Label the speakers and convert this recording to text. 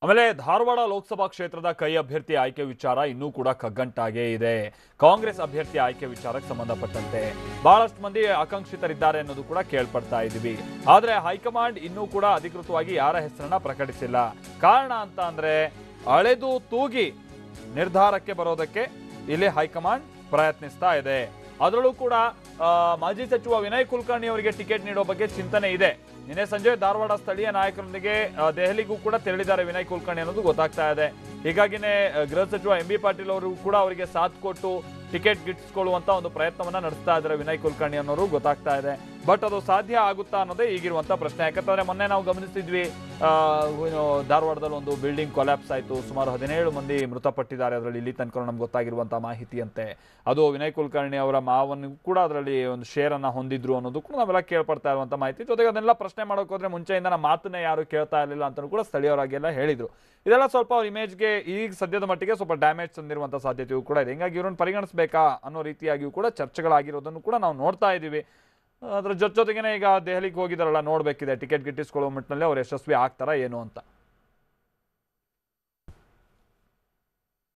Speaker 1: ಆಮೇಲೆ ಧಾರವಾಡ ಲೋಕಸಭಾ ಕ್ಷೇತ್ರದ ಕೈ ಅಭ್ಯರ್ಥಿ ಆಯ್ಕೆ ವಿಚಾರ ಇನ್ನೂ ಕೂಡ ಕಗ್ಗಂಟಾಗೇ ಇದೆ. ಕಾಂಗ್ರೆಸ್ ಅಭ್ಯರ್ಥಿ ಆಯ್ಕೆ ವಿಚಾರಕ್ಕೆ ಸಂಬಂಧಪಟ್ಟಂತೆ ಬಹಳಷ್ಟು ಮಂದಿ ಆಕಾಂಕ್ಷಿತರಿದ್ದಾರೆ ಅನ್ನೋದು ಕೂಡ ಕೇಳ್ಪಡ್ತಾ ಇದ್ದೀವಿ. ಆದ್ರೆ ಹೈಕಮಾಂಡ್ ಇನ್ನೂ ಕೂಡ ಅಧಿಕೃತವಾಗಿ ಯಾರ ಹೆಸರನ್ನ ಪ್ರಕಟಿಸಿಲ್ಲ. ಕಾರಣ ಅಂತ ಅಂದ್ರೆ ಅಳೆದು ತೂಗಿ ನಿರ್ಧಾರಕ್ಕೆ ಬರೋದಕ್ಕೆ ಇಲ್ಲಿ ಹೈಕಮಾಂಡ್ ಪ್ರಯತ್ನಿಸ್ತಾ ಇದೆ. ಅದರಲ್ಲೂ ಕೂಡ ಮಾಜಿ ಸಚಿವ ವಿನಯ್ ಕುಲಕರ್ಣಿ ಅವರಿಗೆ ಟಿಕೆಟ್ ನೀಡೋ ಬಗ್ಗೆ ಚಿಂತನೆ ಇದೆ. ನಿನ್ನೆ ಸಂಜೆ ಧಾರವಾಡ ಸ್ಥಳೀಯ ನಾಯಕರೊಂದಿಗೆ ದೆಹಲಿಗೂ ಕೂಡ ತೆರಳಿದ್ದಾರೆ ವಿನಯ್ ಕುಲಕರ್ಣಿ ಅನ್ನೋದು ಗೊತ್ತಾಗ್ತಾ ಇದೆ. ಹೀಗಾಗಿನೇ ಗೃಹ ಸಚಿವ ಎಂ ಬಿ ಪಾಟೀಲ್ ಅವರು ಕೂಡ ಅವರಿಗೆ ಸಾಥ್ ಕೊಟ್ಟು ಟಿಕೆಟ್ ಗಿಟ್ಟಿಸಿಕೊಳ್ಳುವಂತ ಒಂದು ಪ್ರಯತ್ನವನ್ನ ನಡೆಸ್ತಾ ಇದ್ದಾರೆ ವಿನಯ್ ಕುಲಕರ್ಣಿ ಅನ್ನೋರು ಗೊತ್ತಾಗ್ತಾ ಇದೆ. ಬಟ್ ಅದು ಸಾಧ್ಯ ಆಗುತ್ತಾ ಅನ್ನೋದೇ ಈಗಿರುವಂತ ಪ್ರಶ್ನೆ. ಯಾಕಂತಂದ್ರೆ ಮೊನ್ನೆ ನಾವು ಗಮನಿಸಿದ್ವಿ, ಧಾರವಾಡದಲ್ಲಿ ಒಂದು ಬಿಲ್ಡಿಂಗ್ ಕೊಲ್ಯಾಪ್ಸ್ ಆಯಿತು, ಸುಮಾರು 17 ಮಂದಿ ಮೃತಪಟ್ಟಿದ್ದಾರೆ. ಅದರಲ್ಲಿ ಇಲ್ಲಿ ತನಕ ನಮ್ಗೆ ಗೊತ್ತಾಗಿರುವಂತಹ ಮಾಹಿತಿಯಂತೆ ಅದು ವಿನಯ್ ಕುಲಕರ್ಣಿ ಅವರ ಮಾವನ್ನು ಕೂಡ ಅದರಲ್ಲಿ ಒಂದು ಶೇರ್ ಅನ್ನ ಹೊಂದಿದ್ರು ಅನ್ನೋದು ಕೂಡ ನಾವೆಲ್ಲ ಕೇಳ್ಪಡ್ತಾ ಇರುವಂತ ಮಾಹಿತಿ. ಜೊತೆಗೆ ಅದನ್ನೆಲ್ಲ ಪ್ರಶ್ನೆ ಮಾಡೋಕೆ ಹೋದ್ರೆ ಮುಂಚೆಯಿಂದ ನಮ್ಮ ಮಾತನ್ನ ಯಾರು ಕೇಳ್ತಾ ಇರಲಿಲ್ಲ ಅಂತ ಕೂಡ ಸ್ಥಳೀಯರಾಗೆಲ್ಲ ಹೇಳಿದ್ರು. ಇದೆಲ್ಲ ಸ್ವಲ್ಪ ಅವ್ರ ಇಮೇಜ್ಗೆ ಈಗ ಸದ್ಯದ ಮಟ್ಟಿಗೆ ಸ್ವಲ್ಪ ಡ್ಯಾಮೇಜ್ ತಂದಿರುವಂತಹ ಸಾಧ್ಯತೆಯೂ ಕೂಡ ಇದೆ. ಹಿಂಗಾಗಿ ಇವ್ರನ್ನ ಪರಿಗಣಿಸಬೇಕಾ ಅನ್ನೋ ರೀತಿಯಾಗಿಯೂ ಕೂಡ ಚರ್ಚೆಗಳಾಗಿರೋದನ್ನು ಕೂಡ ನಾವು ನೋಡ್ತಾ ಇದ್ದೀವಿ. ಅದರ ಜೊತೆಗೇನೆ ಈಗ ದೆಹಲಿಗೆ ಹೋಗಿದಾರಲ್ಲ, ನೋಡ್ಬೇಕಿದೆ ಟಿಕೆಟ್ ಗಿಟ್ಟಿಸ್ಕೊಳ್ಳೋ ಮಟ್ಟಿನಲ್ಲಿ ಅವ್ರು ಯಶಸ್ವಿ ಆಗ್ತಾರಾ ಏನು ಅಂತ.